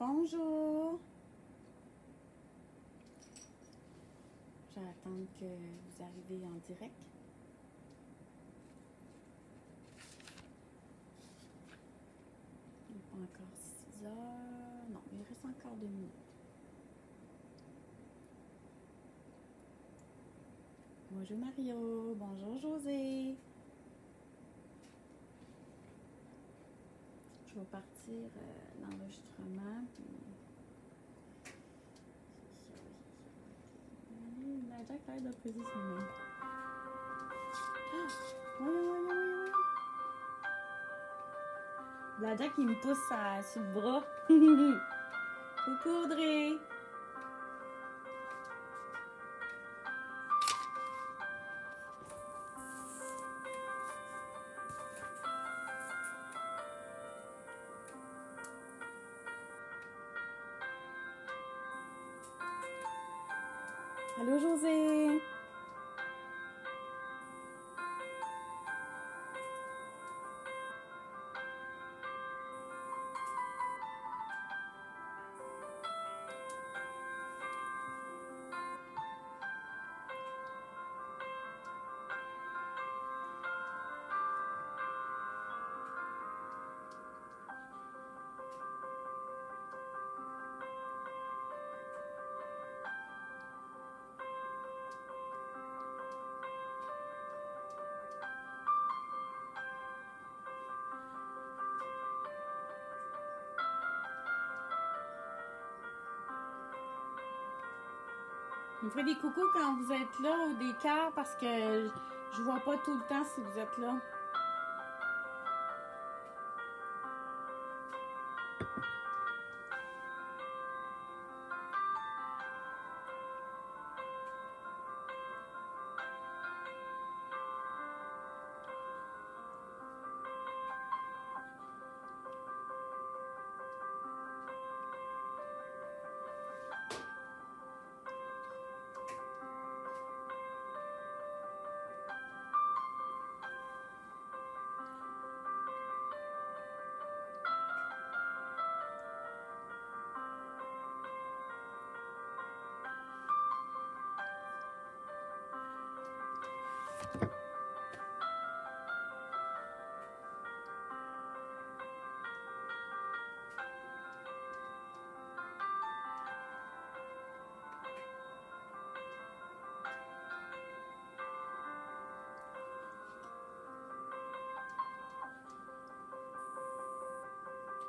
Bonjour. Je vais attendre que vous arrivez en direct. Il n'est pas encore 6 heures. Non, il reste encore 2 minutes. Bonjour Mario. Bonjour José. Je vais partir l'enregistrement. La Jack a l'air de peser sur lui. Voyons. La Jack, il me pousse sur le bras. Coucou Audrey. Allô José. Vous me ferez des coucous quand vous êtes là ou des cœurs parce que je vois pas tout le temps si vous êtes là.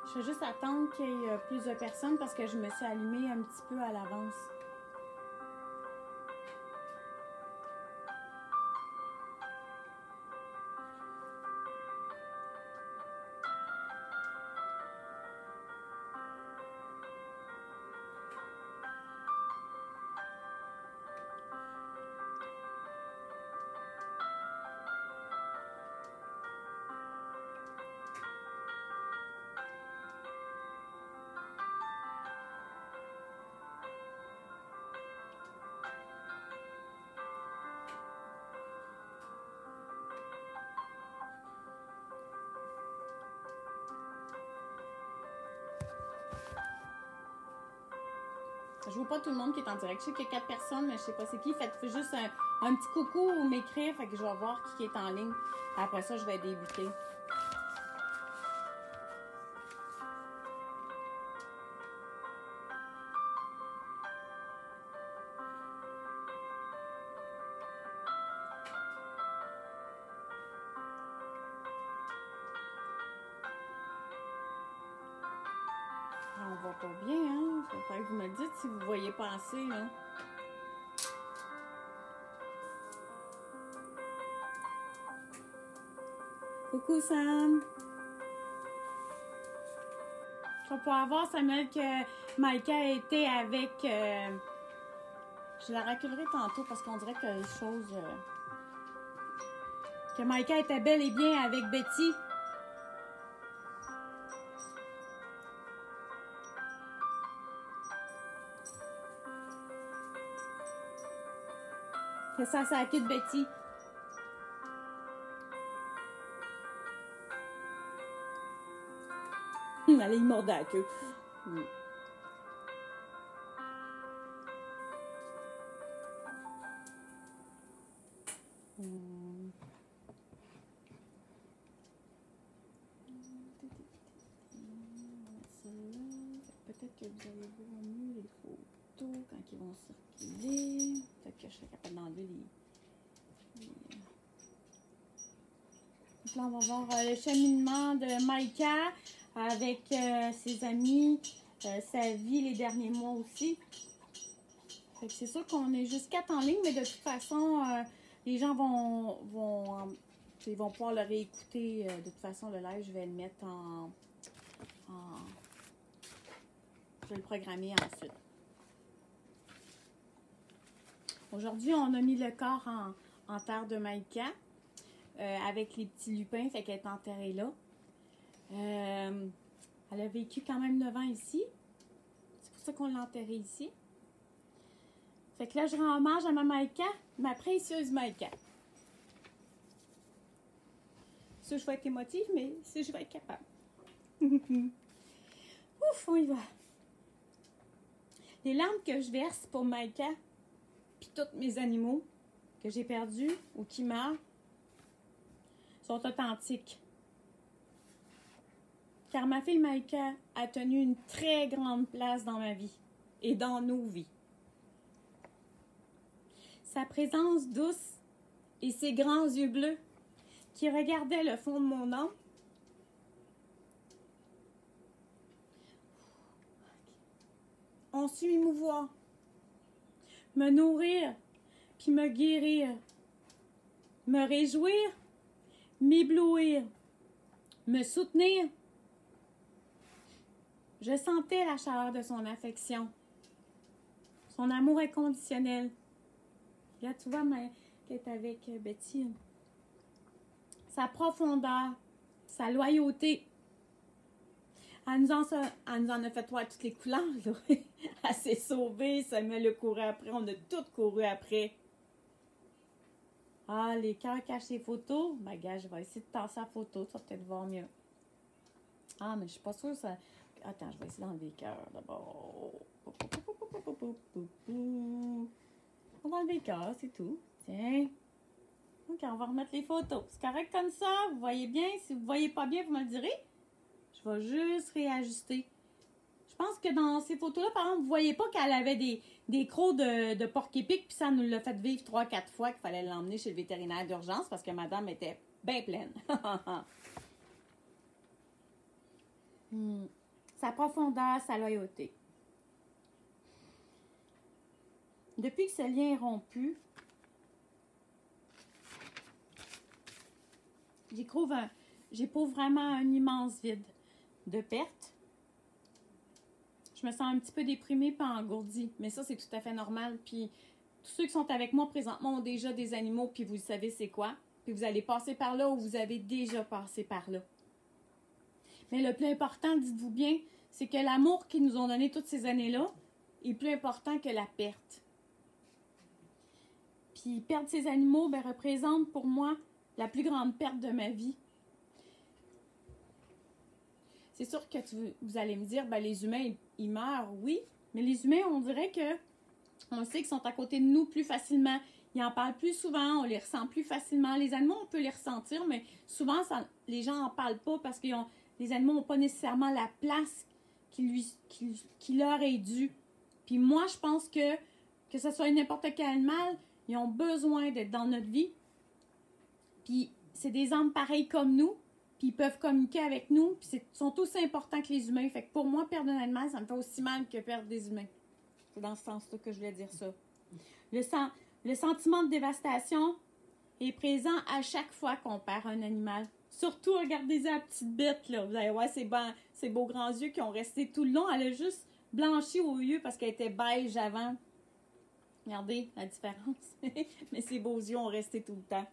Je vais juste attendre qu'il y ait plus de personnes parce que je me suis allumée un petit peu à l'avance. Je vois pas tout le monde qui est en direct. Je sais qu'il y a 4 personnes, mais je sais pas c'est qui. Faites juste un petit coucou ou m'écrire. Fait que je vais voir qui est en ligne. Après ça, je vais débuter. On voit pas bien, hein? Il faudrait que vous me dites si vous voyez pas assez, là. Coucou Sam! Je vais pouvoir voir, Samuel, que Maïka était avec... Je la reculerai tantôt parce qu'on dirait que les choses... que Maïka était bel et bien avec Betty. Que ça a queue de Betty. Allez, il mordait la queue. Peut-être que vous allez voir mieux les photos quand ils vont circuler. Peut-être que je serai capable d'enlever les... Donc là, on va voir le cheminement de Maïka avec ses amis, sa vie les derniers mois aussi. Fait que c'est sûr qu'on est juste 4 en ligne, mais de toute façon, les gens ils vont pouvoir le réécouter. De toute façon, le live, je vais le mettre je vais le programmer ensuite. Aujourd'hui, on a mis le corps en terre de Maïka avec les petits lupins, fait qu'elle est enterrée là. Elle a vécu quand même 9 ans ici. C'est pour ça qu'on l'a enterrée ici. Fait que là, je rends hommage à ma Maïka, ma précieuse Maïka. Ça, je vais être émotive, mais si je vais être capable. Ouf, on y va. Les larmes que je verse pour Maïka, puis tous mes animaux que j'ai perdus ou qui meurent, sont authentiques. Car ma fille Maïka a tenu une très grande place dans ma vie et dans nos vies. Sa présence douce et ses grands yeux bleus qui regardaient le fond de mon âme ont su m'émouvoir, me nourrir, puis me guérir, me réjouir, m'éblouir, me soutenir. Je sentais la chaleur de son affection, son amour inconditionnel. Là, tu vois, qu'elle est avec Betty. Sa profondeur, sa loyauté. Elle nous en a fait voir toutes les couleurs. Là. Elle s'est sauvée, Samuel a couru après, on a toutes couru après. Ah, les cœurs cachent les photos. Ben, gars, je vais essayer de tasser la photo, tu vas peut-être voir mieux. Ah, mais je suis pas sûre ça. Attends, je vais essayer d'enlever les cœurs d'abord. On va enlever les cœurs, c'est tout. Tiens. Ok, on va remettre les photos. C'est correct comme ça? Vous voyez bien? Si vous ne voyez pas bien, vous me le direz. Je vais juste réajuster. Je pense que dans ces photos-là, par exemple, vous ne voyez pas qu'elle avait des crocs de porc-épic, puis ça nous l'a fait vivre 3-4 fois qu'il fallait l'emmener chez le vétérinaire d'urgence parce que madame était bien pleine. Sa profondeur, sa loyauté. Depuis que ce lien est rompu, j'éprouve vraiment un immense vide de perte. Je me sens un petit peu déprimée et engourdie, mais ça, c'est tout à fait normal. Puis, tous ceux qui sont avec moi présentement ont déjà des animaux, puis vous savez c'est quoi. Puis, vous allez passer par là ou vous avez déjà passé par là. Mais le plus important, dites-vous bien, c'est que l'amour qu'ils nous ont donné toutes ces années-là est plus important que la perte. Puis, perdre ces animaux représente pour moi la plus grande perte de ma vie. C'est sûr que vous allez me dire, les humains, ils meurent, oui. Mais les humains, on dirait que on sait qu'ils sont à côté de nous plus facilement. Ils en parlent plus souvent, on les ressent plus facilement. Les animaux, on peut les ressentir, mais souvent, les gens n'en parlent pas parce que les animaux n'ont pas nécessairement la place qui leur est due. Puis moi, je pense que ce soit n'importe quel animal, ils ont besoin d'être dans notre vie. Puis c'est des âmes pareilles comme nous, puis ils peuvent communiquer avec nous, puis ils sont aussi importants que les humains. Fait que pour moi, perdre un animal, ça me fait aussi mal que perdre des humains. C'est dans ce sens-là que je voulais dire ça. Le sentiment de dévastation est présent à chaque fois qu'on perd un animal. Surtout, regardez la petite bête, là. Vous allez voir ses beaux grands yeux qui ont resté tout le long. Elle a juste blanchi aux yeux parce qu'elle était beige avant. Regardez la différence. Mais ses beaux yeux ont resté tout le temps.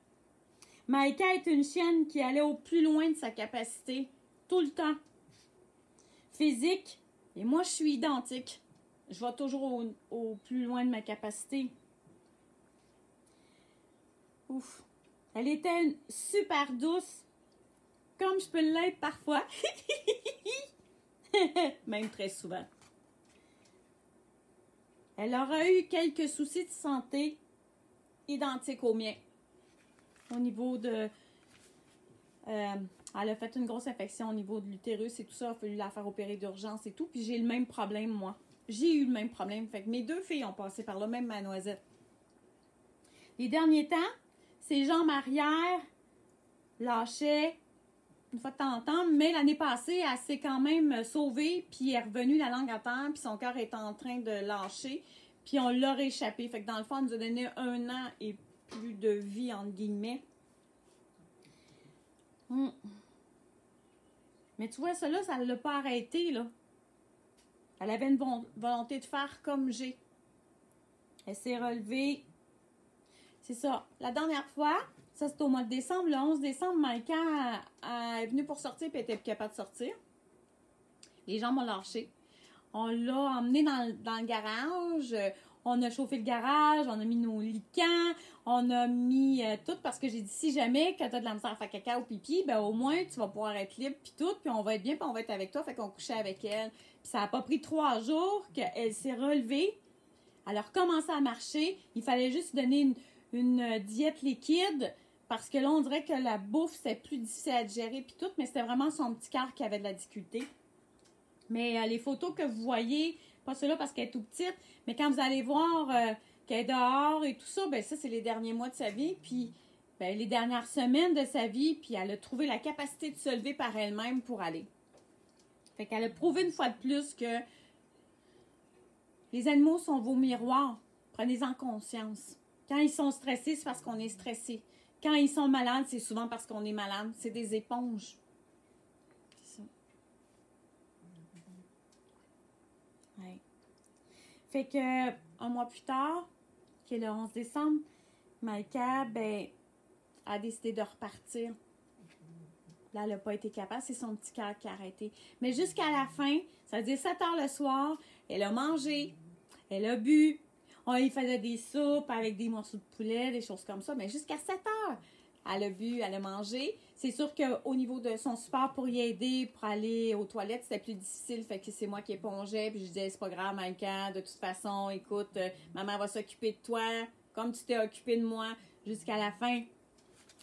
Maïka est une chienne qui allait au plus loin de sa capacité, tout le temps. Physique, et moi je suis identique. Je vais toujours au plus loin de ma capacité. Ouf. Elle était super douce, comme je peux l'être parfois. Même très souvent. Elle aura eu quelques soucis de santé identiques aux miens. au niveau de... elle a fait une grosse infection au niveau de l'utérus et tout ça. Il a fallu la faire opérer d'urgence et tout. Puis j'ai le même problème, moi. J'ai eu le même problème. Fait que mes 2 filles ont passé par là, même ma noisette. Les derniers temps, ses jambes arrière lâchaient une fois de temps en temps, mais l'année passée, elle s'est quand même sauvée, puis elle est revenue la langue à terre, puis son cœur est en train de lâcher, puis on l'a rééchappé. Fait que dans le fond, elle nous a donné 1 an et plus de vie, entre guillemets. Mais tu vois, ça là, ça ne l'a pas arrêté, là. Elle avait une volonté de faire comme j'ai. Elle s'est relevée. C'est ça. La dernière fois, ça c'était au mois de décembre, le 11 décembre, Maïka est venue pour sortir et elle était plus capable de sortir. Les jambes ont lâché. On l'a emmenée dans le garage. On a chauffé le garage, on a mis nos licans, on a mis tout parce que j'ai dit si jamais que tu as de la misère à faire caca ou pipi, ben au moins tu vas pouvoir être libre puis tout, puis on va être bien, puis on va être avec toi. Fait qu'on couchait avec elle. Puis ça n'a pas pris 3 jours qu'elle s'est relevée. Elle a recommencé à marcher. Il fallait juste donner une diète liquide parce que là, on dirait que la bouffe, c'était plus difficile à digérer puis tout, mais c'était vraiment son petit cœur qui avait de la difficulté. Mais les photos que vous voyez, pas ceux-là parce qu'elle est tout petite, mais quand vous allez voir qu'elle est dehors et tout ça, ben ça, c'est les derniers mois de sa vie, puis ben, les dernières semaines de sa vie, puis elle a trouvé la capacité de se lever par elle-même pour aller. Fait qu'elle a prouvé une fois de plus que les animaux sont vos miroirs. Prenez-en conscience. Quand ils sont stressés, c'est parce qu'on est stressé. Quand ils sont malades, c'est souvent parce qu'on est malade. C'est des éponges. C'est ça. Ouais. Fait que, un mois plus tard, qui est le 11 décembre, Maïka, ben, a décidé de repartir. Là, elle n'a pas été capable. C'est son petit cœur qui a arrêté. Mais jusqu'à la fin, ça veut dire 7 heures le soir, elle a mangé, elle a bu. On lui faisait des soupes avec des morceaux de poulet, des choses comme ça. Mais jusqu'à 7 heures, elle a bu, elle a mangé. C'est sûr qu'au niveau de son support pour y aider, pour aller aux toilettes, c'était plus difficile. Fait que c'est moi qui épongeais. Puis je disais, c'est pas grave, Maïka. De toute façon, écoute, maman va s'occuper de toi, comme tu t'es occupée de moi jusqu'à la fin.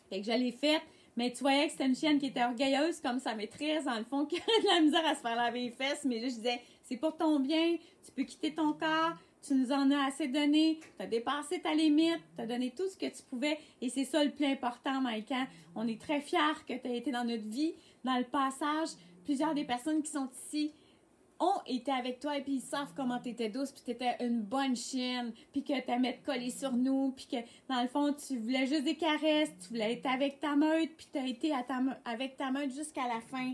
Fait que je l'ai faite. Mais tu voyais que c'était une chienne qui était orgueilleuse comme sa maîtresse, dans le fond, qui avait de la misère à se faire laver les fesses. Mais là, je disais, c'est pour ton bien, tu peux quitter ton corps, tu nous en as assez donné, tu as dépassé ta limite, tu as donné tout ce que tu pouvais. Et c'est ça le plus important, Maïka. On est très fiers que tu aies été dans notre vie, dans le passage. Plusieurs des personnes qui sont ici ont été avec toi et puis ils savent comment tu étais douce, puis tu étais une bonne chienne, puis que tu aimais te coller sur nous, puis que dans le fond, tu voulais juste des caresses, tu voulais être avec ta meute, puis tu as été avec ta meute jusqu'à la fin.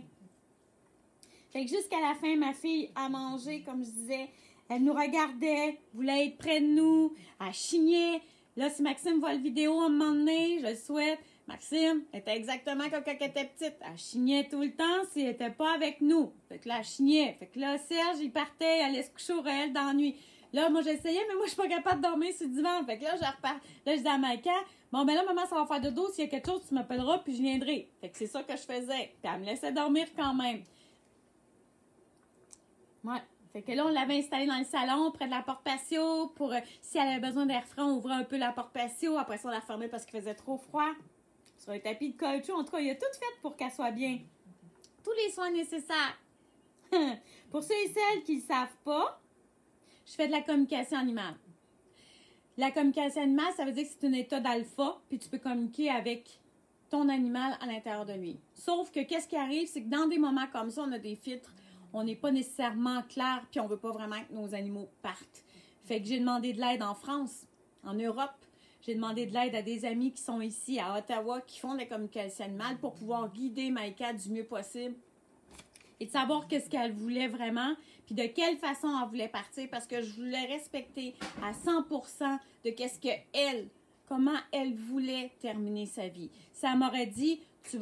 Fait que jusqu'à la fin, ma fille a mangé, comme je disais, elle nous regardait, voulait être près de nous, elle chignait. Là, si Maxime voit la vidéo à un moment donné, je le souhaite, Maxime était exactement comme quand elle était petite. Elle chignait tout le temps s'il n'était pas avec nous. Fait que là, elle chignait. Fait que là, Serge, il partait, elle allait se coucher au réel dans la nuit. Là, moi, j'essayais, mais moi, je suis pas capable de dormir sur le divan. Fait que là, je repars. Là, je dis à Maïka, bon, ben là, maman, ça va faire dodo. S'il y a quelque chose, tu m'appelleras, puis je viendrai. Fait que c'est ça que je faisais. Puis elle me laissait dormir quand même. Ouais. Fait que là, on l'avait installée dans le salon, près de la porte patio, pour, si elle avait besoin d'air frais, on ouvrait un peu la porte patio. Après ça, on la fermait parce qu'il faisait trop froid. Sur un tapis de caoutchouc. En tout cas, il a tout fait pour qu'elle soit bien. Tous les soins nécessaires. Pour ceux et celles qui ne le savent pas, je fais de la communication animale. La communication animale, ça veut dire que c'est un état d'alpha, puis tu peux communiquer avec ton animal à l'intérieur de lui. Sauf que qu'est-ce qui arrive, c'est que dans des moments comme ça, on a des filtres, on n'est pas nécessairement clair, puis on veut pas vraiment que nos animaux partent. Fait que j'ai demandé de l'aide en France, en Europe. J'ai demandé de l'aide à des amis qui sont ici à Ottawa, qui font de la communication animale pour pouvoir guider Maïka du mieux possible et de savoir qu'est-ce qu'elle voulait vraiment, puis de quelle façon elle voulait partir, parce que je voulais respecter à 100% de qu'est-ce qu'elle, comment elle voulait terminer sa vie. Si elle m'aurait dit, je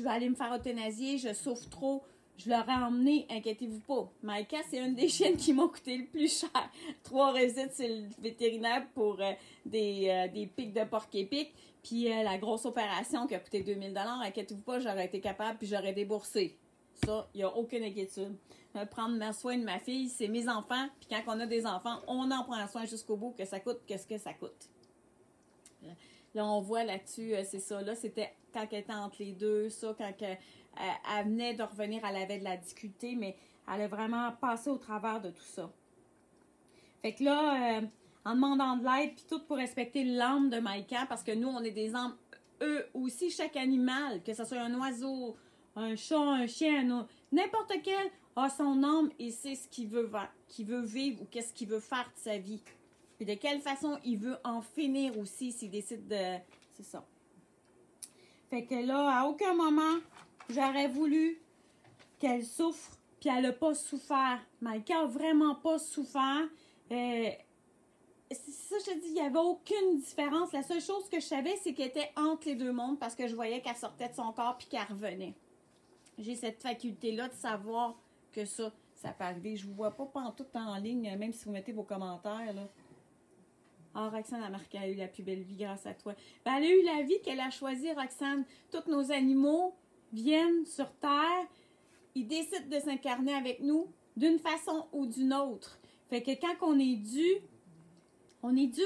vais aller me faire euthanasier, je souffre trop, je l'aurais emmené, inquiétez-vous pas. Maïka, c'est une des chiennes qui m'a coûté le plus cher. 3 visites chez le vétérinaire pour des pics de porc-épic. Puis la grosse opération qui a coûté 2000 $, inquiétez-vous pas, j'aurais été capable puis j'aurais déboursé. Ça, il n'y a aucune inquiétude. Prendre soin de ma fille, c'est mes enfants. Puis quand on a des enfants, on en prend soin jusqu'au bout, que ça coûte, qu'est-ce que ça coûte. Là, on voit là-dessus, c'est ça. Là, c'était quand elle était entre les deux, ça, quand elle venait de revenir, elle avait de la difficulté, mais elle a vraiment passé au travers de tout ça. Fait que là, en demandant de l'aide, puis tout pour respecter l'âme de Maïka, parce que nous, on est des âmes, eux aussi, chaque animal, que ce soit un oiseau, un chat, un chien, n'importe quel, a son âme et sait ce qu'il veut vivre ou qu'est-ce qu'il veut faire de sa vie. Puis de quelle façon il veut en finir aussi s'il décide de... C'est ça. Fait que là, à aucun moment, j'aurais voulu qu'elle souffre, puis elle n'a pas souffert. Maïka n'a vraiment pas souffert. C'est ça, je te dis, il n'y avait aucune différence. La seule chose que je savais, c'est qu'elle était entre les deux mondes parce que je voyais qu'elle sortait de son corps puis qu'elle revenait. J'ai cette faculté-là de savoir que ça peut arriver. Je ne vous vois pas pantoute en ligne, même si vous mettez vos commentaires, là. Ah, Roxane a marqué, elle a eu la plus belle vie grâce à toi. Ben, elle a eu la vie qu'elle a choisie, Roxane. Tous nos animaux viennent sur Terre, ils décident de s'incarner avec nous d'une façon ou d'une autre. Fait que quand on est dû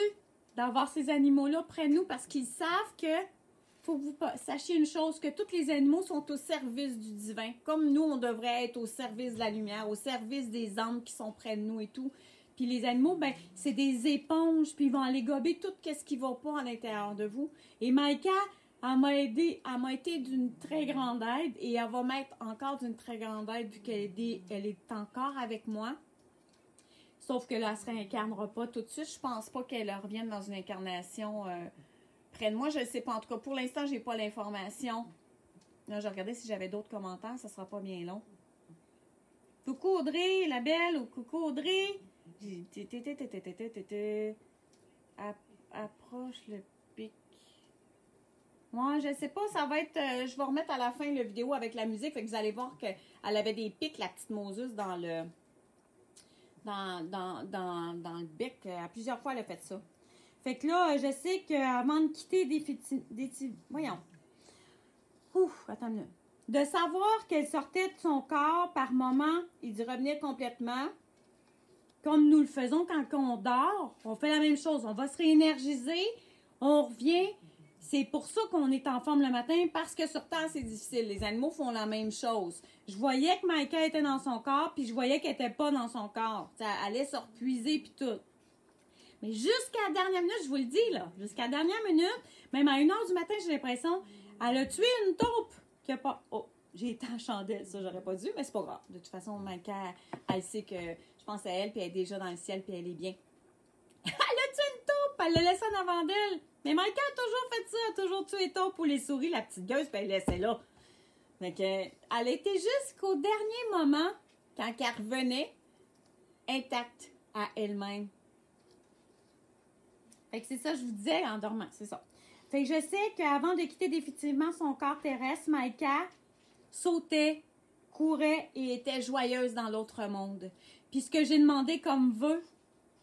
d'avoir ces animaux-là près de nous parce qu'ils savent que, faut que vous sachiez une chose, que tous les animaux sont au service du divin. Comme nous, on devrait être au service de la lumière, au service des âmes qui sont près de nous et tout. Puis les animaux, ben, c'est des éponges, puis ils vont aller gober tout ce qui ne va pas à l'intérieur de vous. Et Maïka, elle m'a été d'une très grande aide et elle va m'être encore d'une très grande aide vu qu'elle est encore avec moi. Sauf que là, elle ne se réincarnera pas tout de suite. Je pense pas qu'elle revienne dans une incarnation près de moi. Je ne sais pas. En tout cas, pour l'instant, je n'ai pas l'information. Là, je regardais si j'avais d'autres commentaires. Ça ne sera pas bien long. Coucou Audrey, la belle, ou coucou Audrey. Approche le pic. Moi, je sais pas, ça va être... je vais remettre à la fin la vidéo avec la musique. Fait que vous allez voir qu'elle avait des pics, la petite Moses, dans le bec. À plusieurs fois, elle a fait ça. Fait que là, je sais qu'avant de quitter voyons. Ouf, attends une minute. De savoir qu'elle sortait de son corps par moment et d'y revenir complètement... Comme nous le faisons quand on dort, on fait la même chose. On va se réénergiser, on revient. C'est pour ça qu'on est en forme le matin, parce que sur Terre, c'est difficile. Les animaux font la même chose. Je voyais que Maïka était dans son corps, puis je voyais qu'elle n'était pas dans son corps. Ça allait se repuiser, puis tout. Mais jusqu'à la dernière minute, je vous le dis, là, jusqu'à la dernière minute, même à 1h du matin, j'ai l'impression, elle a tué une taupe qui a pas... Oh, j'ai été en chandelle, ça, j'aurais pas dû, mais c'est pas grave. De toute façon, Maïka, elle sait que... Je pense à elle, puis elle est déjà dans le ciel, puis elle est bien. Elle a tué une taupe, elle l'a laissée en avant d'elle. Mais Maïka a toujours fait ça, a toujours tué les taupes ou les souris, la petite gueuse, puis elle laissait là. Donc, elle était jusqu'au dernier moment, quand elle revenait, intacte à elle-même. Fait que c'est ça, je vous disais en dormant, c'est ça. Fait que je sais qu'avant de quitter définitivement son corps terrestre, Maïka sautait, courait et était joyeuse dans l'autre monde. Puis ce que j'ai demandé comme vœu,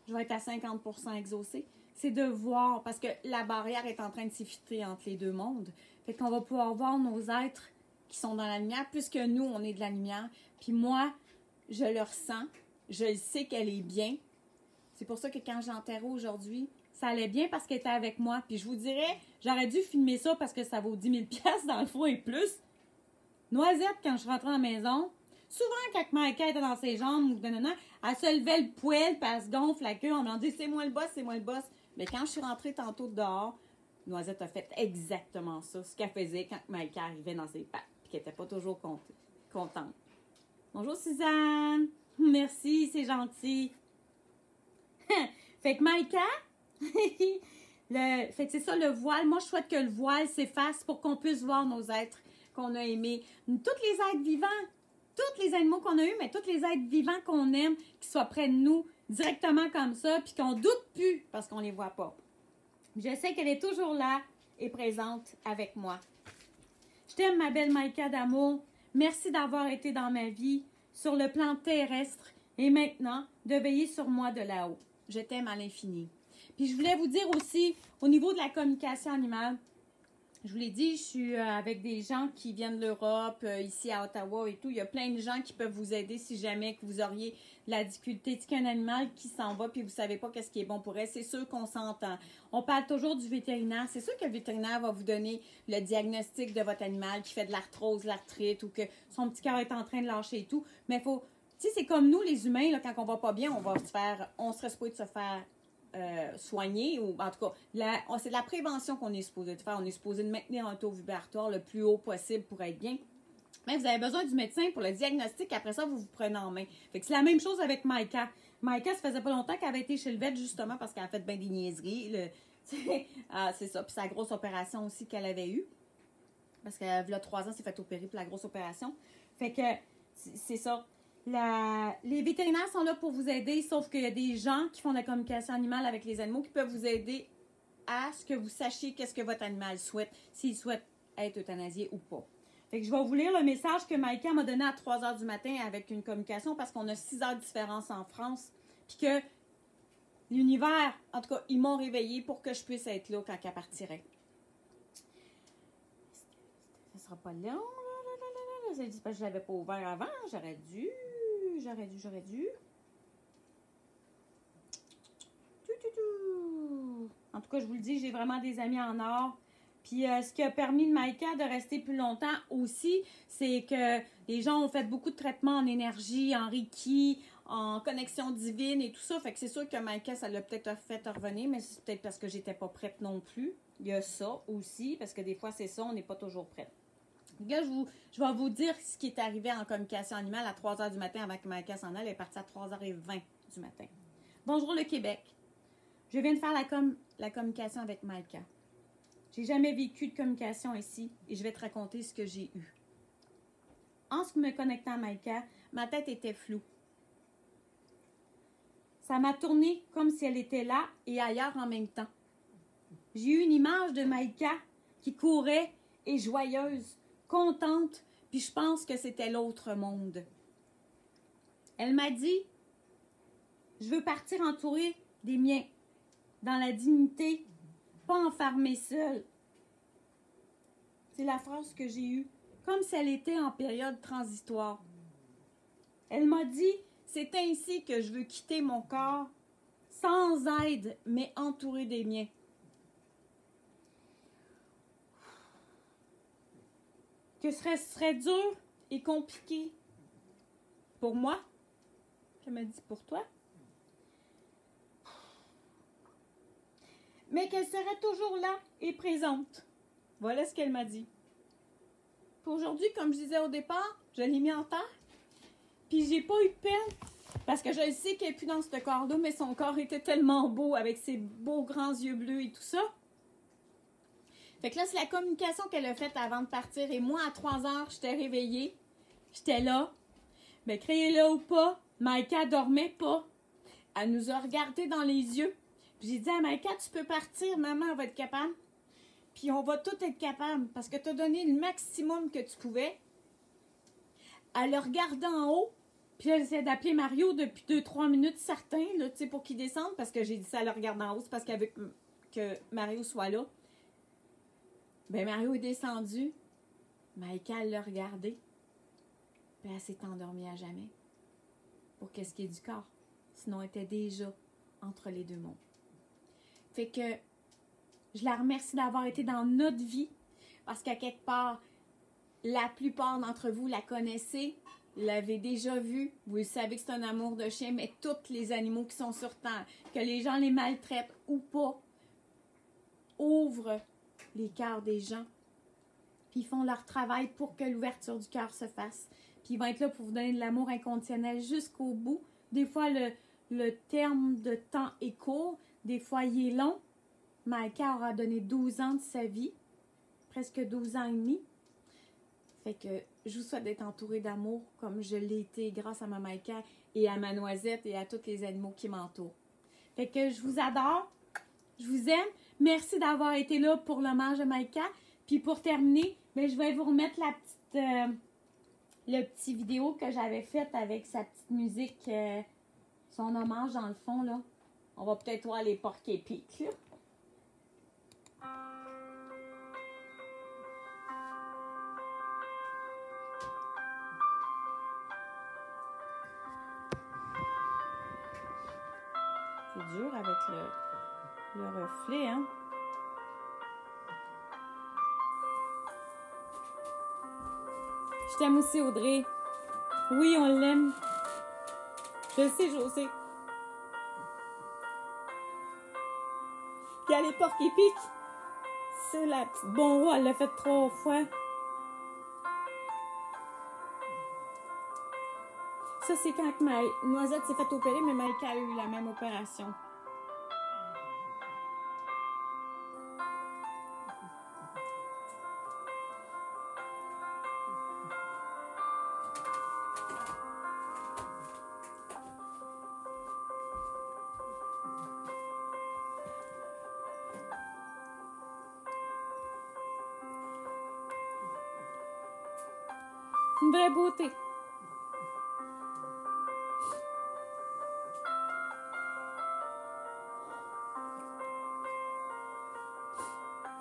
je vais être à 50% exaucée, c'est de voir, parce que la barrière est en train de s'effriter entre les deux mondes. Fait qu'on va pouvoir voir nos êtres qui sont dans la lumière, puisque nous, on est de la lumière. Puis moi, je le ressens, je le sais qu'elle est bien. C'est pour ça que quand j'ai enterré aujourd'hui, ça allait bien parce qu'elle était avec moi. Puis je vous dirais, j'aurais dû filmer ça parce que ça vaut 10 000 $ dans le fond et plus. Noisette, quand je suis rentrée à la maison, souvent quand Maïka était dans ses jambes, elle se levait le poil, puis elle se gonfle la queue en me disant « c'est moi le boss, c'est moi le boss ». Mais quand je suis rentrée tantôt dehors, Noisette a fait exactement ça, ce qu'elle faisait quand Maïka arrivait dans ses pattes, puis qu'elle n'était pas toujours contente. Bonjour Suzanne, merci, c'est gentil. Fait que Maïka, fait que c'est ça le voile. Moi, je souhaite que le voile s'efface pour qu'on puisse voir nos êtres qu'on a aimés. Tous les êtres vivants, tous les animaux qu'on a eus, mais tous les êtres vivants qu'on aime, qui soient près de nous, directement comme ça, puis qu'on doute plus parce qu'on les voit pas. Je sais qu'elle est toujours là et présente avec moi. Je t'aime, ma belle Maïka d'amour. Merci d'avoir été dans ma vie sur le plan terrestre et maintenant de veiller sur moi de là-haut. Je t'aime à l'infini. Puis je voulais vous dire aussi, au niveau de la communication animale, Je vous l'ai dit, je suis avec des gens qui viennent de l'Europe, ici à Ottawa et tout. Il y a plein de gens qui peuvent vous aider si jamais que vous auriez de la difficulté. Tu sais, qu'un animal qui s'en va puis vous ne savez pas qu'est-ce qui est bon pour elle, c'est sûr qu'on s'entend. On parle toujours du vétérinaire. C'est sûr que le vétérinaire va vous donner le diagnostic de votre animal qui fait de l'arthrose, l'arthrite ou que son petit cœur est en train de lâcher et tout. Mais il faut... Tu sais, c'est comme nous, les humains, là, quand on va pas bien, on serait supposé de se faire... soigner, ou en tout cas, c'est de la prévention qu'on est supposé de faire. On est supposé de maintenir un taux vibratoire le plus haut possible pour être bien. Mais vous avez besoin du médecin pour le diagnostic. Après ça, vous vous prenez en main. Fait que c'est la même chose avec Maïka. Maïka, ça faisait pas longtemps qu'elle avait été chez le vet, justement, parce qu'elle a fait bien des niaiseries. C'est ça. Puis sa grosse opération aussi qu'elle avait eue. Parce qu'elle, il y a 3 ans, s'est fait opérer pour la grosse opération. Fait que c'est ça. Les vétérinaires sont là pour vous aider, sauf qu'il y a des gens qui font de la communication animale avec les animaux qui peuvent vous aider à ce que vous sachiez qu'est-ce que votre animal souhaite, s'il souhaite être euthanasié ou pas. Fait que je vais vous lire le message que Maïka m'a donné à 3 heures du matin avec une communication parce qu'on a 6 heures de différence en France. Puis que l'univers, en tout cas, ils m'ont réveillée pour que je puisse être là quand elle partirait. Ça sera pas long. C'est parce que je l'avais pas ouvert avant. J'aurais dû. En tout cas, je vous le dis, j'ai vraiment des amis en or. Puis ce qui a permis de Maïka de rester plus longtemps aussi, c'est que les gens ont fait beaucoup de traitements en énergie, en Reiki, en connexion divine et tout ça. Fait que c'est sûr que Maïka, ça l'a peut-être fait revenir, mais c'est peut-être parce que j'étais pas prête non plus. Il y a ça aussi, parce que des fois, c'est ça, on n'est pas toujours prête. Là, je vais vous dire ce qui est arrivé en communication animale à 3 heures du matin avant que Maïka s'en aille. Elle est partie à 3h20 du matin. Bonjour le Québec. Je viens de faire la communication avec Maïka. J'ai jamais vécu de communication ici et je vais te raconter ce que j'ai eu. En ce me connectant à Maïka, ma tête était floue. Ça m'a tourné comme si elle était là et ailleurs en même temps. J'ai eu une image de Maïka qui courait et joyeuse, contente, puis je pense que c'était l'autre monde. Elle m'a dit, je veux partir entourée des miens, dans la dignité, pas enfermée seule. C'est la phrase que j'ai eue, comme si elle était en période transitoire. Elle m'a dit, c'est ainsi que je veux quitter mon corps, sans aide, mais entourée des miens. Que ce serait dur et compliqué pour moi, je me dis pour toi, mais qu'elle serait toujours là et présente. Voilà ce qu'elle m'a dit. Pour aujourd'hui, comme je disais au départ, je l'ai mis en terre, puis j'ai pas eu de peine, parce que je sais qu'elle n'est plus dans ce corps-là, mais son corps était tellement beau, avec ses beaux grands yeux bleus et tout ça. Fait que là, c'est la communication qu'elle a faite avant de partir. Et moi, à 3 heures, j'étais réveillée. J'étais là. Mais créez-le ou pas, Maïka dormait pas. Elle nous a regardés dans les yeux. Puis j'ai dit à Maïka, tu peux partir, maman va être capable. Puis on va tous être capables parce que tu as donné le maximum que tu pouvais. Elle le regardait en haut. Puis elle essayait d'appeler Mario depuis 2-3 minutes certains, là, pour qu'il descende. Parce que j'ai dit ça, elle le regarde en haut. C'est parce qu'elle veut que Mario soit là. Ben Mario est descendu. Maïka, elle l'a regardé. Puis elle s'est endormie à jamais. Pour qu'est-ce qui est du corps. Sinon, elle était déjà entre les deux mondes. Fait que je la remercie d'avoir été dans notre vie. Parce qu'à quelque part, la plupart d'entre vous la connaissez. L'avez déjà vu. Vous savez que c'est un amour de chien. Mais tous les animaux qui sont sur Terre, que les gens les maltraitent ou pas, ouvrent les cœurs des gens. Puis ils font leur travail pour que l'ouverture du cœur se fasse. Puis ils vont être là pour vous donner de l'amour inconditionnel jusqu'au bout. Des fois, le terme de temps est court. Des fois, il est long. Maïka aura donné 12 ans de sa vie. Presque 12 ans et demi. Fait que je vous souhaite d'être entouré d'amour comme je l'ai été grâce à ma Maïka et à ma Noisette et à tous les animaux qui m'entourent. Fait que je vous adore. Je vous aime. Merci d'avoir été là pour l'hommage de Maïka. Puis pour terminer, ben, je vais vous remettre le petit vidéo que j'avais faite avec sa petite musique, son hommage dans le fond, là. On va peut-être voir les porcs épiques, là. C'est dur avec le reflet, hein? Je t'aime aussi, Audrey. Oui, on l'aime. Je le sais, José. Puis à l'époque épique, ça, la petite Bonro, elle l'a fait 3 fois. Ça, c'est quand Noisette s'est fait opérer, mais Maïka a eu la même opération. Une vraie beauté.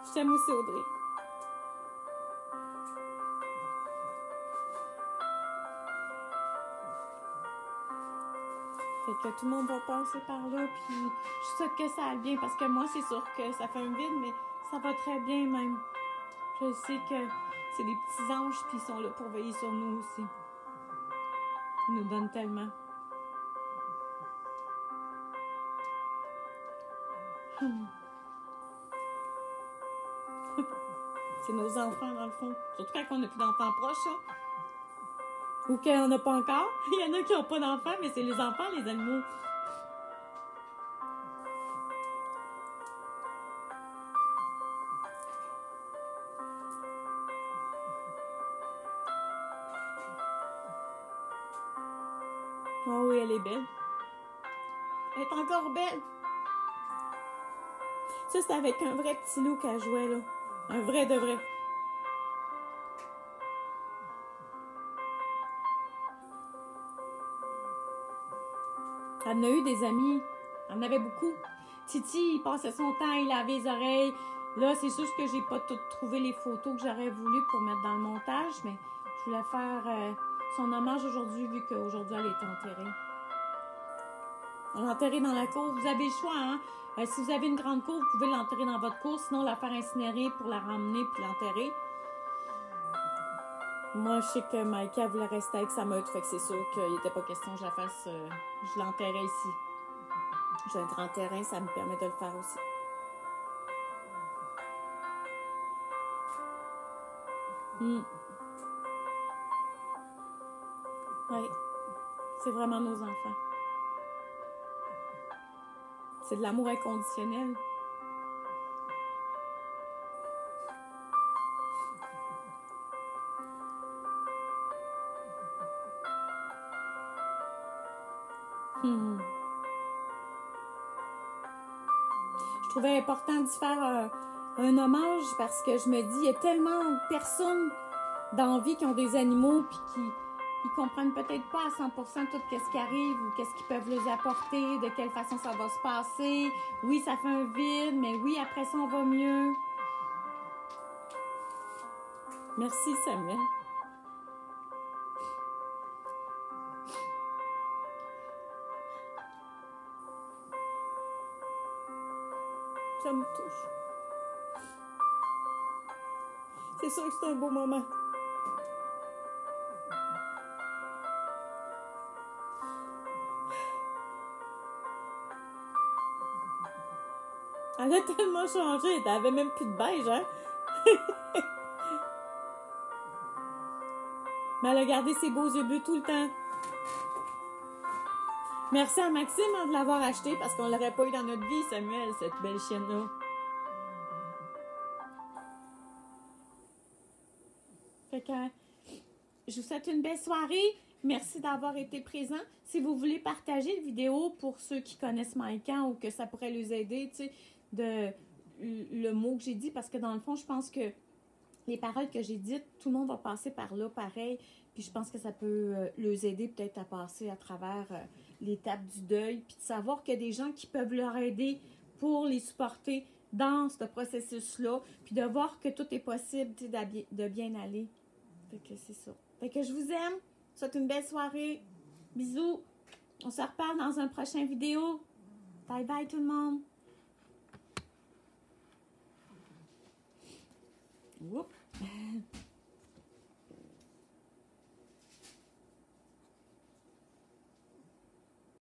Je t'aime aussi, Audrey. Fait que tout le monde va passer par là, puis je souhaite que ça aille bien, parce que moi, c'est sûr que ça fait un vide, mais ça va très bien même. Je sais que c'est des petits anges, puis ils sont là pour veiller sur nous aussi. Ils nous donnent tellement. C'est nos enfants, dans le fond. Surtout quand on n'a plus d'enfants proches, hein? Ou qu'on n'a pas encore. Il y en a qui n'ont pas d'enfants, mais c'est les enfants, les animaux. Oh oui, elle est belle. Elle est encore belle. Ça, c'est avec un vrai petit loup qu'elle jouait, là. Un vrai de vrai. Elle en a eu des amis. Elle en avait beaucoup. Titi, il passait son temps, il lavait les oreilles. Là, c'est sûr que j'ai pas tout trouvé les photos que j'aurais voulu pour mettre dans le montage, mais je voulais faire son hommage aujourd'hui, vu qu'aujourd'hui, elle est enterrée. On l'a enterrée dans la cour. Vous avez le choix, hein? Si vous avez une grande cour, vous pouvez l'enterrer dans votre cour, sinon la faire incinérer pour la ramener puis l'enterrer. Moi, je sais que Maïka voulait rester avec sa meute, fait que c'est sûr qu'il n'était pas question que je la fasse. Je l'enterrais ici. J'ai un grand terrain, ça me permet de le faire aussi. Oui, c'est vraiment nos enfants. C'est de l'amour inconditionnel. Je trouvais important de faire un hommage parce que je me dis, il y a tellement de personnes dans la vie qui ont des animaux puis qui ils comprennent peut-être pas à 100% tout ce qui arrive ou qu'est-ce qu'ils peuvent les apporter, de quelle façon ça va se passer. Oui, ça fait un vide, mais oui, après ça, on va mieux. Merci, Samuel. Ça me touche. C'est sûr que c'est un beau moment. Elle a tellement changé, elle avait même plus de beige, hein? Mais elle a gardé ses beaux yeux bleus tout le temps. Merci à Maxime de l'avoir acheté parce qu'on l'aurait pas eu dans notre vie, Samuel, cette belle chienne-là. Fait que je vous souhaite une belle soirée. Merci d'avoir été présent. Si vous voulez partager la vidéo pour ceux qui connaissent Maïka ou que ça pourrait les aider, tu sais, le mot que j'ai dit, parce que dans le fond, je pense que les paroles que j'ai dites, tout le monde va passer par là pareil. Puis je pense que ça peut les aider peut-être à passer à travers l'étape du deuil. Puis de savoir qu'il y a des gens qui peuvent leur aider pour les supporter dans ce processus-là. Puis de voir que tout est possible de bien aller. Fait que c'est ça. Fait que je vous aime. Je vous souhaite une belle soirée. Bisous. On se reparle dans un prochain vidéo. Bye. Bye bye tout le monde. Oups.